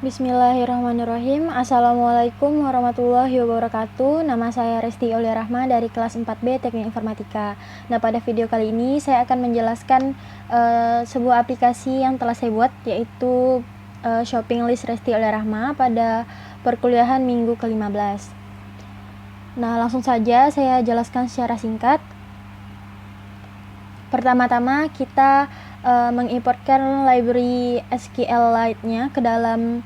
Bismillahirrahmanirrahim. Assalamualaikum warahmatullahi wabarakatuh. Nama saya Resti Aulia Rahma dari kelas 4B Teknik Informatika. Nah, pada video kali ini saya akan menjelaskan sebuah aplikasi yang telah saya buat, yaitu Shopping List Resti Aulia Rahma pada perkuliahan minggu ke-15. Nah, langsung saja saya jelaskan secara singkat. Pertama-tama kita mengimportkan library SQLite-nya ke dalam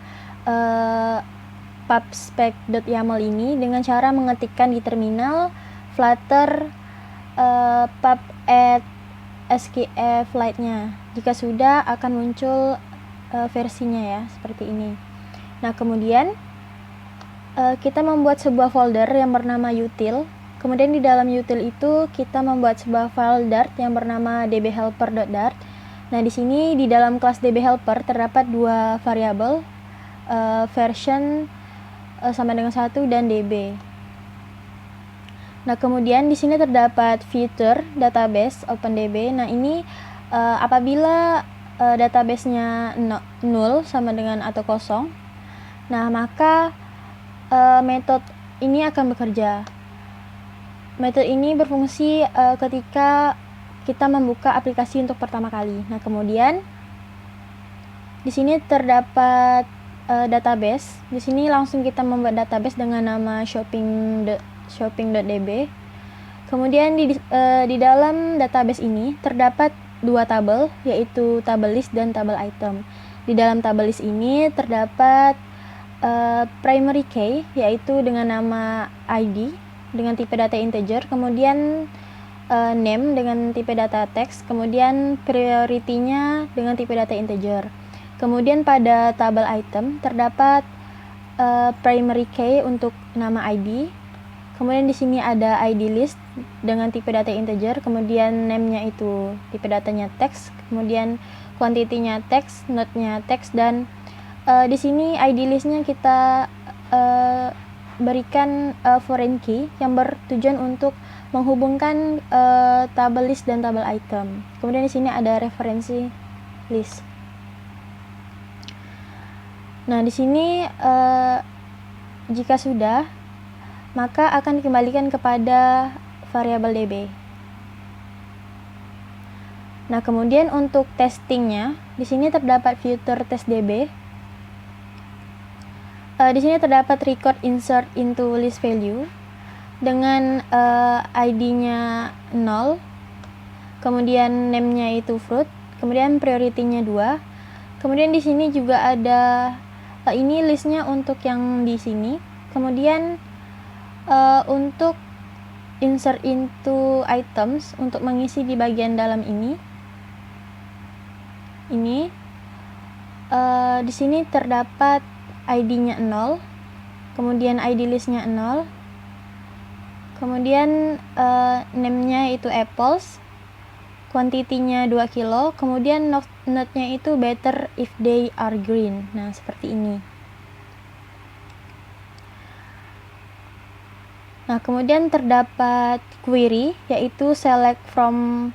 pubspec.yaml ini dengan cara mengetikkan di terminal flutter pub add SQLite-nya. Jika sudah, akan muncul versinya ya, seperti ini. Nah, kemudian kita membuat sebuah folder yang bernama util. Kemudian di dalam util itu kita membuat sebuah file Dart yang bernama dbhelper.dart. Nah, di sini di dalam kelas dbhelper terdapat dua variabel, version sama dengan 1 dan db. Nah, kemudian di sini terdapat fitur database OpenDB. Nah, ini apabila database-nya null sama dengan atau kosong, nah maka metode ini akan bekerja. Metode ini berfungsi ketika kita membuka aplikasi untuk pertama kali. Nah, kemudian di sini terdapat database. Di sini langsung kita membuat database dengan nama shopping.db. Kemudian di dalam database ini terdapat dua tabel, yaitu tabel list dan tabel item. Di dalam tabel list ini terdapat primary key, yaitu dengan nama ID dengan tipe data integer, kemudian name dengan tipe data text, kemudian priority-nya dengan tipe data integer. Kemudian pada tabel item terdapat primary key untuk nama ID. Kemudian di sini ada ID list dengan tipe data integer, kemudian name-nya itu tipe datanya text, kemudian quantity-nya text, node-nya text, dan di sini ID list-nya kita berikan foreign key yang bertujuan untuk menghubungkan tabel list dan tabel item. Kemudian di sini ada referensi list. Nah, di sini jika sudah, maka akan dikembalikan kepada variabel db. Nah, kemudian untuk testingnya, di sini terdapat fitur test db. Di sini terdapat record insert into list value dengan ID-nya 0, kemudian name-nya itu fruit, kemudian priority-nya 2. Kemudian di sini juga ada ini listnya untuk yang di sini. Kemudian untuk insert into items, untuk mengisi di bagian dalam ini di sini terdapat ID-nya 0, kemudian ID list-nya 0, kemudian name-nya itu apples, quantity-nya 2 kilo, kemudian node-nya itu better if they are green. Nah, seperti ini. Nah, kemudian terdapat query, yaitu select from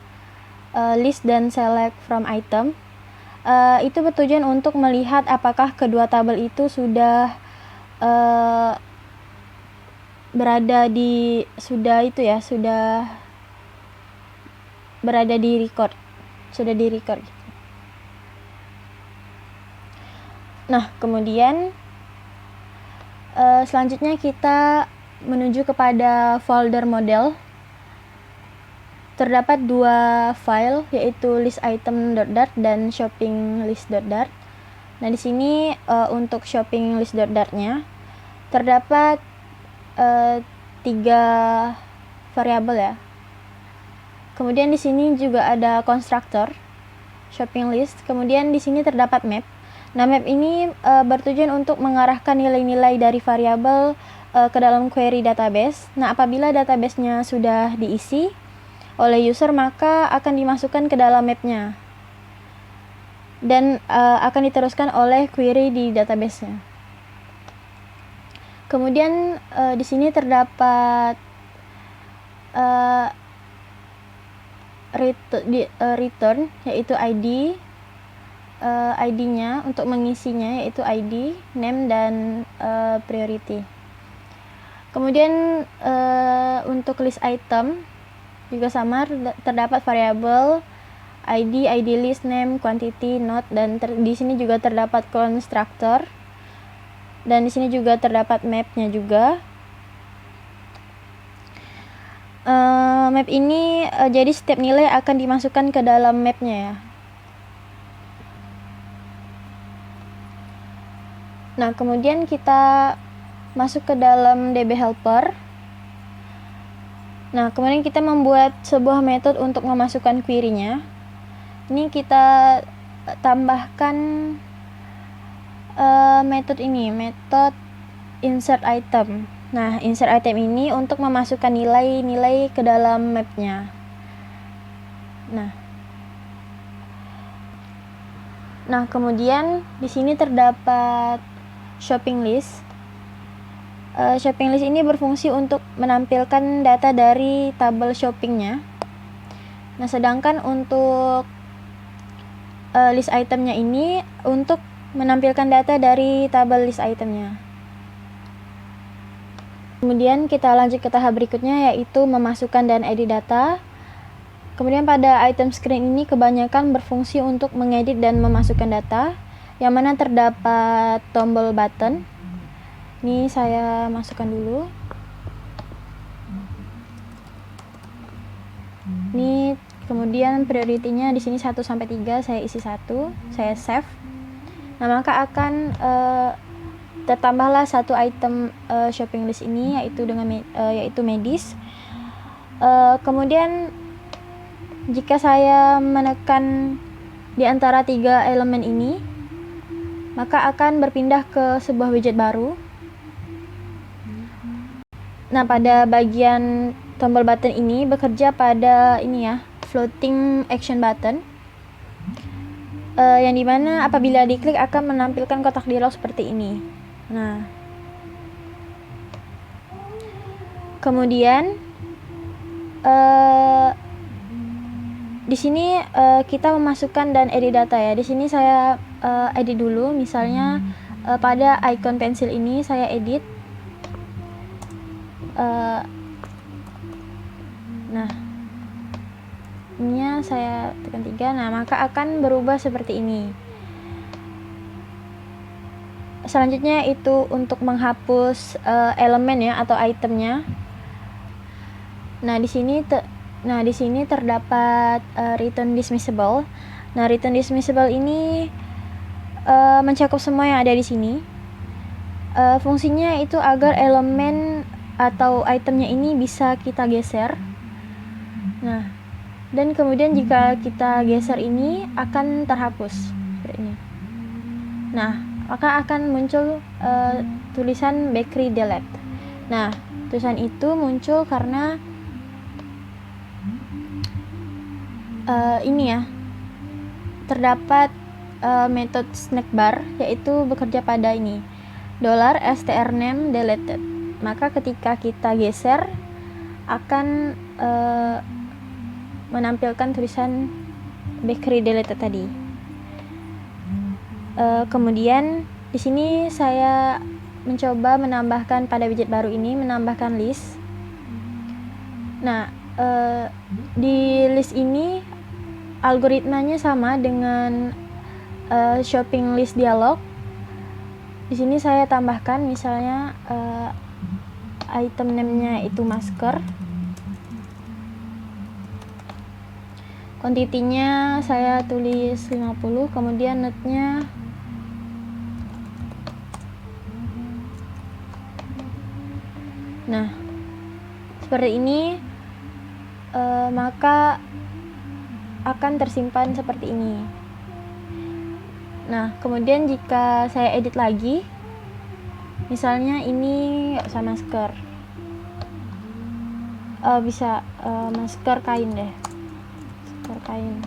list dan select from item. Itu bertujuan untuk melihat apakah kedua tabel itu sudah berada di sudah di record. Nah, kemudian selanjutnya kita menuju kepada folder model. Terdapat dua file, yaitu listitem.dart dan shoppinglist.dart. Nah, di sini untuk shoppinglist.dart-nya terdapat 3 variabel ya. Kemudian di sini juga ada constructor shopping list. Kemudian di sini terdapat map. Nah, map ini bertujuan untuk mengarahkan nilai-nilai dari variabel ke dalam query database. Nah, apabila database-nya sudah diisi oleh user, maka akan dimasukkan ke dalam map-nya dan akan diteruskan oleh query di database-nya. Kemudian di sini terdapat return, yaitu ID, ID-nya untuk mengisinya, yaitu ID, name, dan priority. Kemudian untuk list item juga sama, terdapat variabel ID, ID list, name, quantity, note, dan di sini juga terdapat constructor, dan di sini juga terdapat map-nya juga. Map ini jadi setiap nilai akan dimasukkan ke dalam map-nya ya. Nah, kemudian kita masuk ke dalam DB helper. Nah, kemudian kita membuat sebuah metode untuk memasukkan query-nya. Ini kita tambahkan metode ini, metode insert item. Nah, insert item ini untuk memasukkan nilai-nilai ke dalam map-nya. Nah, kemudian di sini terdapat shopping list. Shopping list ini berfungsi untuk menampilkan data dari tabel shoppingnya. Nah, sedangkan untuk list itemnya ini untuk menampilkan data dari tabel list itemnya. Kemudian kita lanjut ke tahap berikutnya, yaitu memasukkan dan edit data. Kemudian pada item screen ini kebanyakan berfungsi untuk mengedit dan memasukkan data, yang mana terdapat tombol button. Ini saya masukkan dulu. Ini kemudian priority-nya di sini 1 sampai 3, saya isi 1, saya save. Nah, maka akan tertambahlah satu item shopping list ini, yaitu medis. Kemudian jika saya menekan di antara 3 elemen ini, maka akan berpindah ke sebuah widget baru. Nah, pada bagian tombol button ini bekerja pada ini ya, floating action button, yang dimana apabila diklik akan menampilkan kotak dialog seperti ini. Nah, kemudian di sini kita memasukkan dan edit data ya. Di sini saya edit dulu, misalnya pada icon pensil ini saya edit. Nah, ininya saya tekan 3. Nah, maka akan berubah seperti ini. Selanjutnya itu untuk menghapus elemen ya atau itemnya. Nah, di sini terdapat return dismissible. Nah, return dismissible ini mencakup semua yang ada di sini. Fungsinya itu agar elemen atau itemnya ini bisa kita geser. Nah, dan kemudian jika kita geser ini akan terhapus seperti ini. Nah, maka akan muncul tulisan bakery delete. Nah, tulisan itu muncul karena ini ya, terdapat metode snack bar, yaitu bekerja pada ini $strname deleted. Maka ketika kita geser akan menampilkan tulisan bakery deleted tadi. Kemudian di sini saya mencoba menambahkan pada widget baru ini, menambahkan list. Nah, di list ini algoritmanya sama dengan shopping list dialog. Di sini saya tambahkan misalnya item name-nya itu masker. Quantity-nya saya tulis 50, kemudian note-nya nah, seperti ini. Maka akan tersimpan seperti ini. Nah, kemudian jika saya edit lagi, misalnya ini nggak usah masker, bisa masker kain deh, masker kain.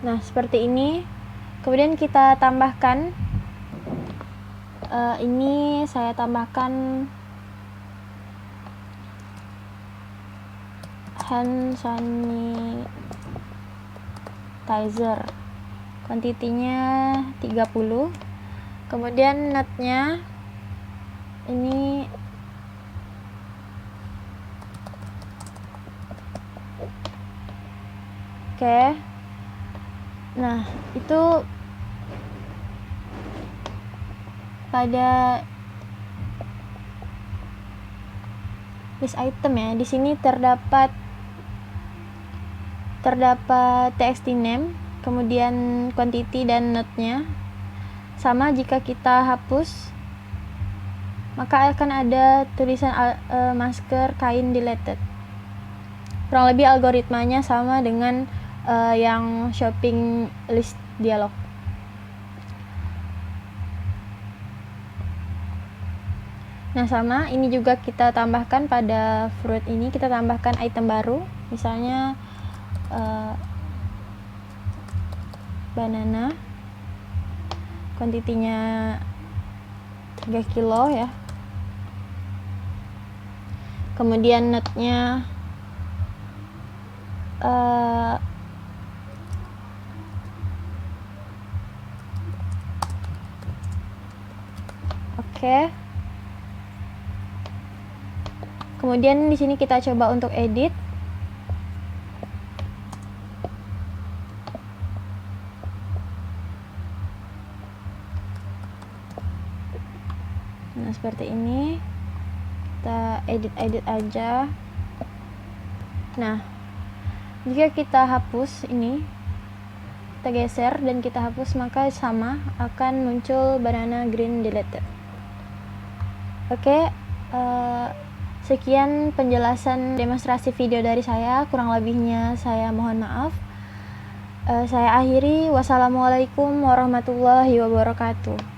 Nah, seperti ini. Kemudian kita tambahkan, ini saya tambahkan hand sanitizer, kuantitinya 30. Kemudian nutnya ini oke. Nah, itu pada list item ya. Di sini terdapat txt name, kemudian quantity dan notnya. Sama jika kita hapus, maka akan ada tulisan masker kain deleted. Kurang lebih algoritmanya sama dengan yang shopping list dialog. Nah, sama ini juga kita tambahkan pada fruit ini, kita tambahkan item baru, misalnya banana, kuantitinya 3 kilo ya. Kemudian nutnya oke. Kemudian di sini kita coba untuk edit. Nah, seperti ini. Kita edit aja. Nah, jika kita hapus ini, kita geser dan kita hapus, maka sama akan muncul banana green deleted. Oke, sekian penjelasan demonstrasi video dari saya. Kurang lebihnya saya mohon maaf. Saya akhiri. Wassalamualaikum warahmatullahi wabarakatuh.